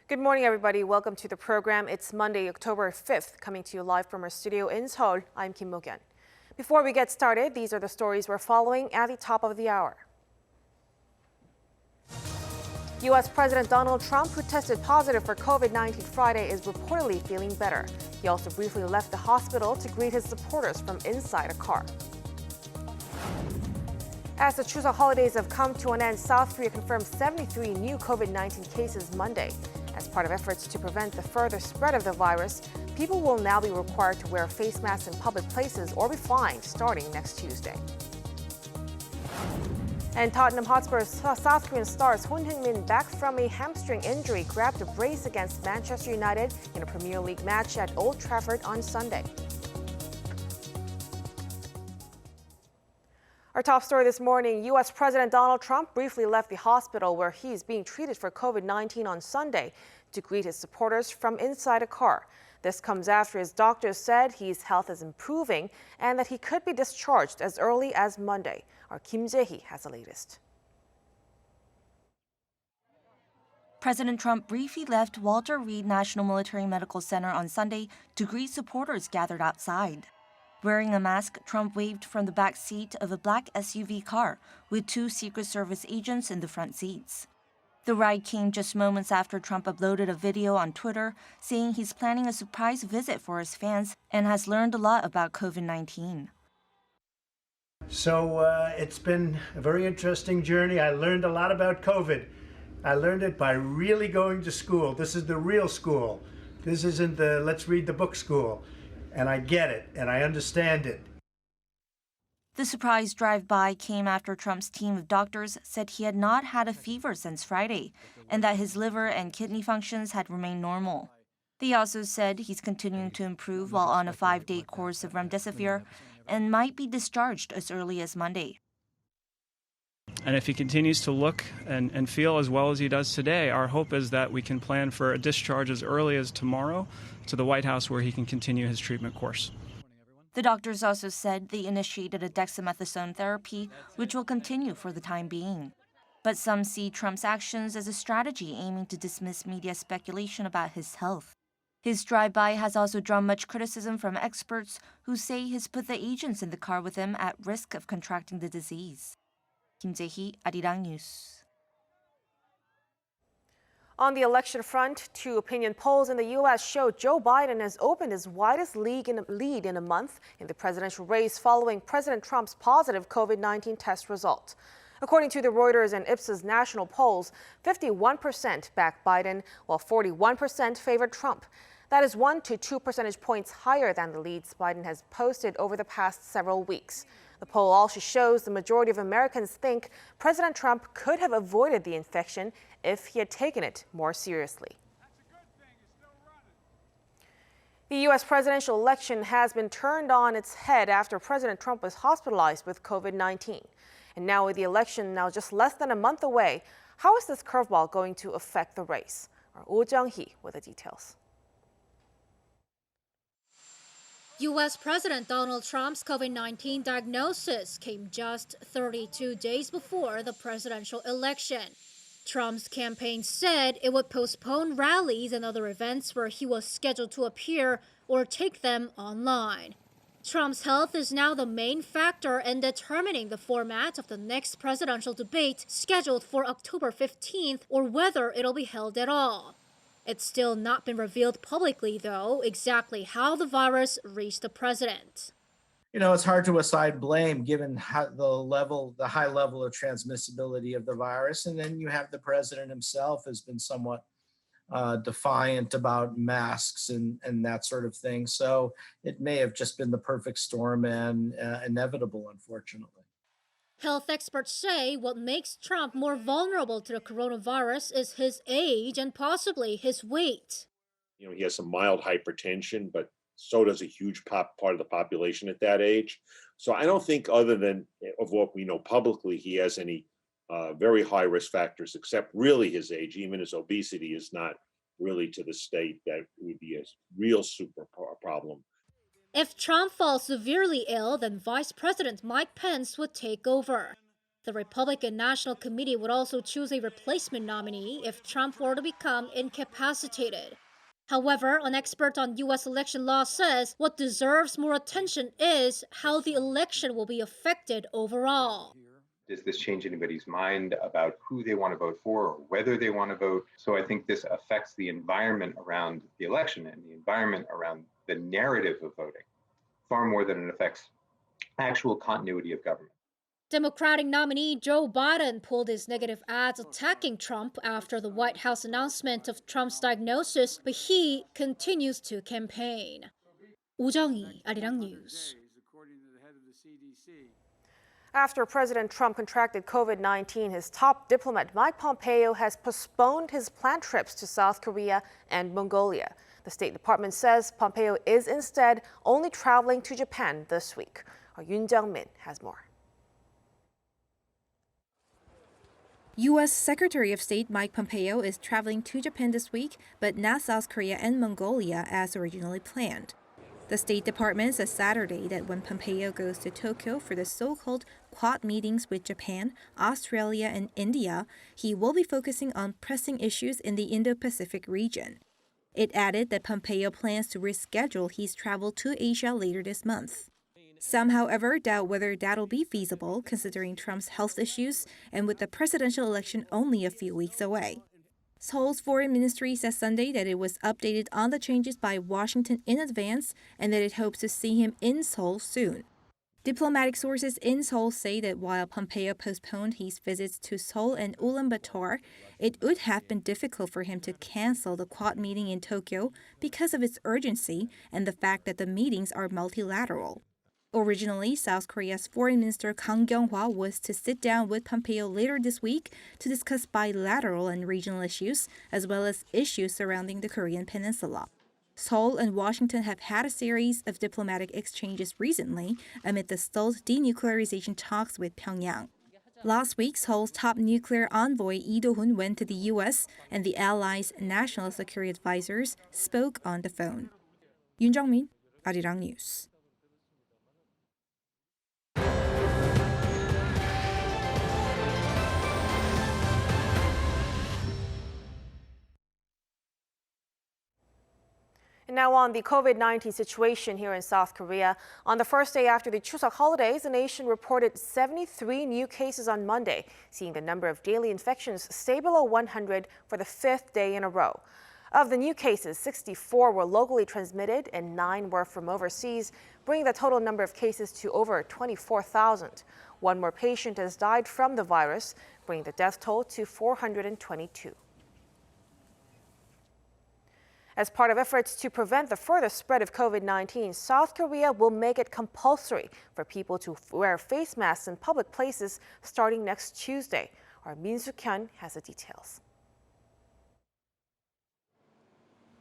Good morning, everybody. Welcome to the program. It's Monday, October 5th, coming to you live from our studio in Seoul. I'm Kim Mo-kyun. Before we get started, these are the stories we're following at the top of the hour. U.S. President Donald Trump, who tested positive for COVID-19 Friday, is reportedly feeling better. He also briefly left the hospital to greet his supporters from inside a car. As the Chuseok holidays have come to an end, South Korea confirmed 73 new COVID-19 cases Monday. As part of efforts to prevent the further spread of the virus, people will now be required to wear face masks in public places or be fined starting next Tuesday. And Tottenham Hotspur's South Korean stars Heung-min, back from a hamstring injury, grabbed a brace against Manchester United in a Premier League match at Old Trafford on Sunday. Our top story this morning, U.S. President Donald Trump briefly left the hospital where he's being treated for COVID-19 on Sunday to greet his supporters from inside a car. This comes after his doctors said his health is improving and that he could be discharged as early as Monday. Our Kim Jae-hee has the latest. President Trump briefly left Walter Reed National Military Medical Center on Sunday to greet supporters gathered outside. Wearing a mask, Trump waved from the back seat of a black SUV car with two Secret Service agents in the front seats. The ride came just moments after Trump uploaded a video on Twitter saying he's planning a surprise visit for his fans and has learned a lot about COVID-19. So it's been a very interesting journey. I learned a lot about COVID. I learned it by really going to school. This is the real school. This isn't the let's read the book school. And I get it, and I understand it. The surprise drive-by came after Trump's team of doctors said he had not had a fever since Friday and that his liver and kidney functions had remained normal. They also said he's continuing to improve while on a 5-day course of remdesivir and might be discharged as early as Monday. And if he continues to look and feel as well as he does today, our hope is that we can plan for a discharge as early as tomorrow to the White House where he can continue his treatment course. The doctors also said they initiated a dexamethasone therapy, which will continue for the time being. But some see Trump's actions as a strategy aiming to dismiss media speculation about his health. His drive-by has also drawn much criticism from experts who say he's put the agents in the car with him at risk of contracting the disease. Kim Jae-hee, Arirang News. On the election front, two opinion polls in the U.S. show Joe Biden has opened his widest lead in a month in the presidential race following President Trump's positive COVID-19 test result. According to the Reuters and Ipsos national polls, 51% backed Biden, while 41% favored Trump. That is 1 to 2 percentage points higher than the leads Biden has posted over the past several weeks. The poll also shows the majority of Americans think President Trump could have avoided the infection if he had taken it more seriously. The U.S. presidential election has been turned on its head after President Trump was hospitalized with COVID-19. And now with the election now just less than a month away, how is this curveball going to affect the race? Our Oh Jung-hee with the details. U.S. President Donald Trump's COVID-19 diagnosis came just 32 days before the presidential election. Trump's campaign said it would postpone rallies and other events where he was scheduled to appear or take them online. Trump's health is now the main factor in determining the format of the next presidential debate scheduled for October 15th or whether it'll be held at all. It's still not been revealed publicly, though, exactly how the virus reached the president. You know, it's hard to assign blame given the high level of transmissibility of the virus. And then you have the president himself has been somewhat defiant about masks and that sort of thing. So it may have just been the perfect storm and inevitable, unfortunately. Health experts say what makes Trump more vulnerable to the coronavirus is his age and possibly his weight. You know, he has some mild hypertension, but so does a huge part of the population at that age. So I don't think, other than of what we know publicly, he has any very high risk factors, except really his age. Even his obesity is not really to the state that would be a real super problem. If Trump falls severely ill, then Vice President Mike Pence would take over. The Republican National Committee would also choose a replacement nominee if Trump were to become incapacitated. However, an expert on U.S. election law says what deserves more attention is how the election will be affected overall. Does this change anybody's mind about who they want to vote for or whether they want to vote? So I think this affects the environment around the election and the environment around the narrative of voting far more than it affects actual continuity of government. Democratic nominee Joe Biden pulled his negative ads attacking Trump after the White House announcement of Trump's diagnosis, but he continues to campaign. 오정희, Arirang News. After President Trump contracted COVID-19, his top diplomat Mike Pompeo has postponed his planned trips to South Korea and Mongolia. The State Department says Pompeo is instead only traveling to Japan this week. Our Heung-min has more. U.S. Secretary of State Mike Pompeo is traveling to Japan this week, but not South Korea and Mongolia as originally planned. The State Department said Saturday that when Pompeo goes to Tokyo for the so-called Quad meetings with Japan, Australia, and India, he will be focusing on pressing issues in the Indo-Pacific region. It added that Pompeo plans to reschedule his travel to Asia later this month. Some, however, doubt whether that'll be feasible considering Trump's health issues and with the presidential election only a few weeks away. Seoul's foreign ministry said Sunday that it was updated on the changes by Washington in advance and that it hopes to see him in Seoul soon. Diplomatic sources in Seoul say that while Pompeo postponed his visits to Seoul and Ulaanbaatar, it would have been difficult for him to cancel the Quad meeting in Tokyo because of its urgency and the fact that the meetings are multilateral. Originally, South Korea's Foreign Minister Kang Kyung-hwa was to sit down with Pompeo later this week to discuss bilateral and regional issues, as well as issues surrounding the Korean peninsula. Seoul and Washington have had a series of diplomatic exchanges recently amid the stalled denuclearization talks with Pyongyang. Last week, Seoul's top nuclear envoy Lee Do-hun went to the U.S., and the allies' national security advisors spoke on the phone. Yoon Jung-min, Arirang News. And now on the COVID-19 situation here in South Korea. On the first day after the Chuseok holidays, the nation reported 73 new cases on Monday, seeing the number of daily infections stay below 100 for the fifth day in a row. Of the new cases, 64 were locally transmitted and 9 were from overseas, bringing the total number of cases to over 24,000. One more patient has died from the virus, bringing the death toll to 422. As part of efforts to prevent the further spread of COVID-19, South Korea will make it compulsory for people to wear face masks in public places starting next Tuesday. Our Min Soo-kyun has the details.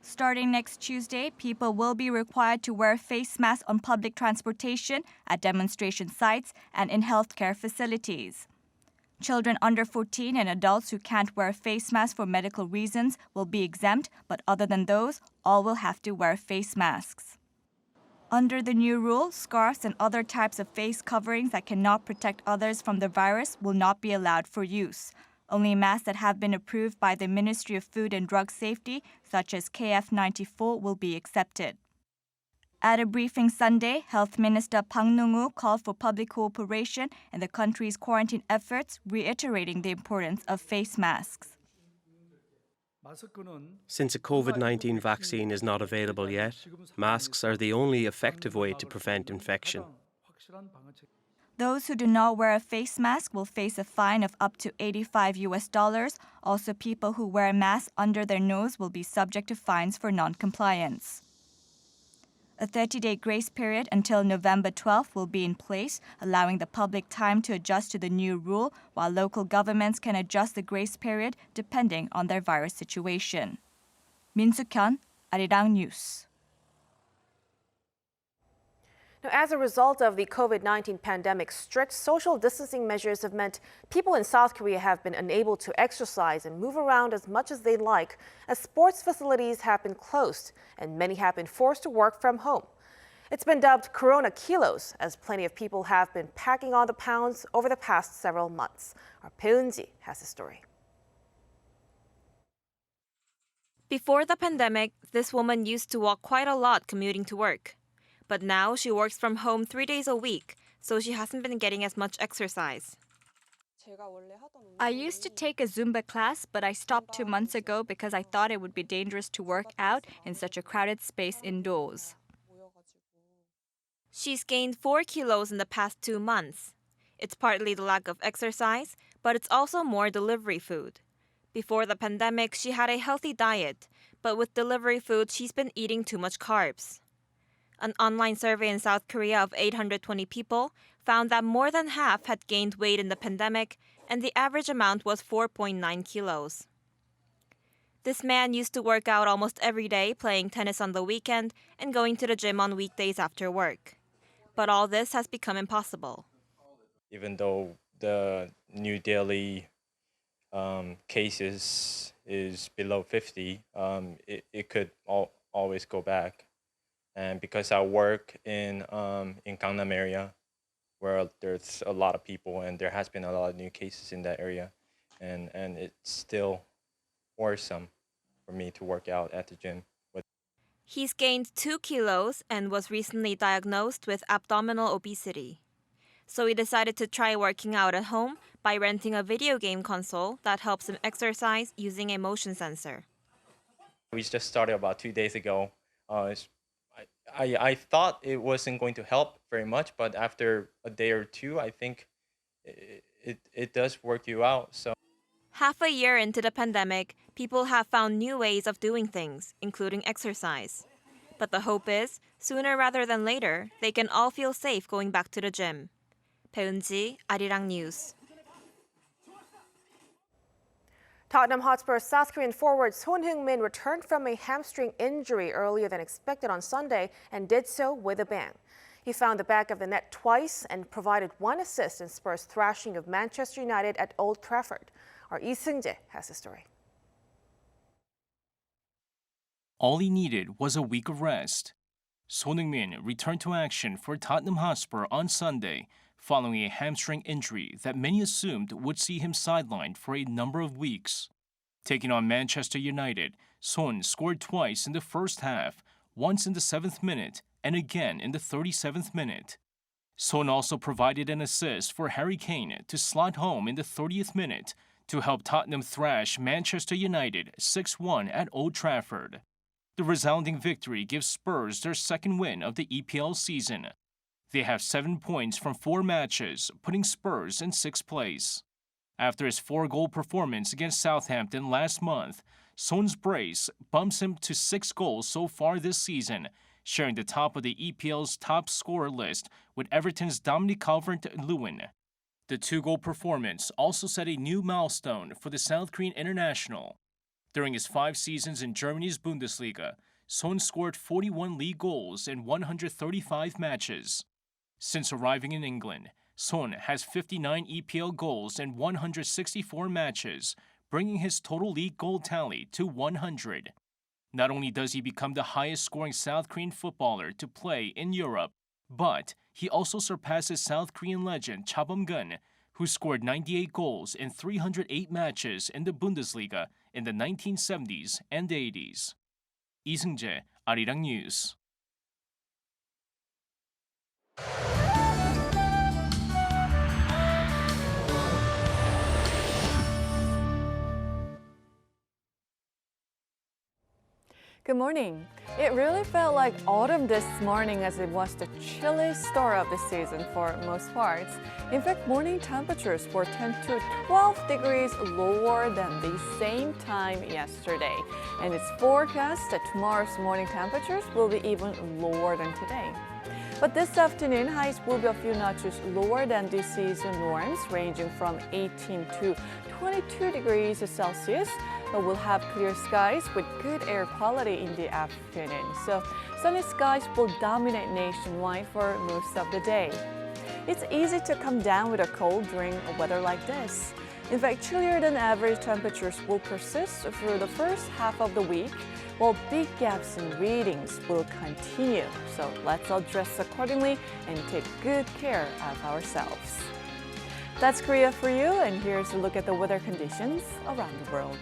Starting next Tuesday, people will be required to wear face masks on public transportation, at demonstration sites, and in healthcare facilities. Children under 14 and adults who can't wear face masks for medical reasons will be exempt, but other than those, all will have to wear face masks. Under the new rule, scarves and other types of face coverings that cannot protect others from the virus will not be allowed for use. Only masks that have been approved by the Ministry of Food and Drug Safety, such as KF94, will be accepted. At a briefing Sunday, Health Minister Bang Nung-woo called for public cooperation in the country's quarantine efforts, reiterating the importance of face masks. Since a COVID-19 vaccine is not available yet, masks are the only effective way to prevent infection. Those who do not wear a face mask will face a fine of up to $85. Also, people who wear masks under their nose will be subject to fines for non-compliance. A 30-day grace period until November 12th will be in place, allowing the public time to adjust to the new rule, while local governments can adjust the grace period depending on their virus situation. Min Soo-kyun, Arirang News. Now, as a result of the COVID-19 pandemic, strict social distancing measures have meant people in South Korea have been unable to exercise and move around as much as they like, as sports facilities have been closed and many have been forced to work from home. It's been dubbed Corona Kilos, as plenty of people have been packing on the pounds over the past several months. Our Heung-min has the story. Before the pandemic, this woman used to walk quite a lot commuting to work. But now she works from home 3 days a week, so she hasn't been getting as much exercise. I used to take a Zumba class, but I stopped 2 months ago because I thought it would be dangerous to work out in such a crowded space indoors. She's gained 4 kilos in the past 2 months. It's partly the lack of exercise, but it's also more delivery food. Before the pandemic, she had a healthy diet, but with delivery food, she's been eating too much carbs. An online survey in South Korea of 820 people found that more than half had gained weight in the pandemic, and the average amount was 4.9 kilos. This man used to work out almost every day, playing tennis on the weekend and going to the gym on weekdays after work. But all this has become impossible. Even though the new daily cases is below 50, it could always go back. And because I work in Gangnam area, where there's a lot of people and there has been a lot of new cases in that area, and it's still worrisome for me to work out at the gym. He's gained 2 kilos and was recently diagnosed with abdominal obesity. So he decided to try working out at home by renting a video game console that helps him exercise using a motion sensor. We just started about 2 days ago. I thought it wasn't going to help very much, but after a day or two, I think it does work you out. So. Half a year into the pandemic, people have found new ways of doing things, including exercise. But the hope is, sooner rather than later, they can all feel safe going back to the gym. 배은지, Arirang News. Tottenham Hotspur's South Korean forward Heung-min returned from a hamstring injury earlier than expected on Sunday and did so with a bang. He found the back of the net twice and provided 1 assist in Spurs' thrashing of Manchester United at Old Trafford. Our Lee Seung-jae has the story. All he needed was a week of rest. Heung-min returned to action for Tottenham Hotspur on Sunday following a hamstring injury that many assumed would see him sidelined for a number of weeks. Taking on Manchester United, Son scored twice in the first half, once in the 7th minute and again in the 37th minute. Son also provided an assist for Harry Kane to slot home in the 30th minute to help Tottenham thrash Manchester United 6-1 at Old Trafford. The resounding victory gives Spurs their second win of the EPL season. They have 7 points from 4 matches, putting Spurs in 6th place. After his 4-goal performance against Southampton last month, Son's brace bumps him to 6 goals so far this season, sharing the top of the EPL's top scorer list with Everton's Dominic Calvert-Lewin. The 2-goal performance also set a new milestone for the South Korean international. During his 5 seasons in Germany's Bundesliga, Son scored 41 league goals in 135 matches. Since arriving in England, Son has 59 EPL goals in 164 matches, bringing his total league goal tally to 100. Not only does he become the highest-scoring South Korean footballer to play in Europe, but he also surpasses South Korean legend Cha Bum-gun, who scored 98 goals in 308 matches in the Bundesliga in the 1970s and 80s. Lee Seung-jae, Arirang News. Good morning. It really felt like autumn this morning as it was the chilliest start of the season for most parts. In fact, morning temperatures were 10 to 12 degrees lower than the same time yesterday. And it's forecast that tomorrow's morning temperatures will be even lower than today. But this afternoon, highs will be a few notches lower than the season norms, ranging from 18 to 22 degrees Celsius. But we'll have clear skies with good air quality in the afternoon. So sunny skies will dominate nationwide for most of the day. It's easy to come down with a cold during weather like this. In fact, chillier than average temperatures will persist through the first half of the week, while big gaps in readings will continue. So let's all dress accordingly and take good care of ourselves. That's Korea for you, and here's a look at the weather conditions around the world.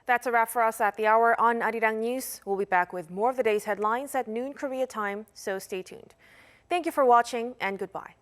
That's a wrap for us at the hour on Arirang News. We'll be back with more of the day's headlines at noon Korea time, so stay tuned. Thank you for watching and goodbye.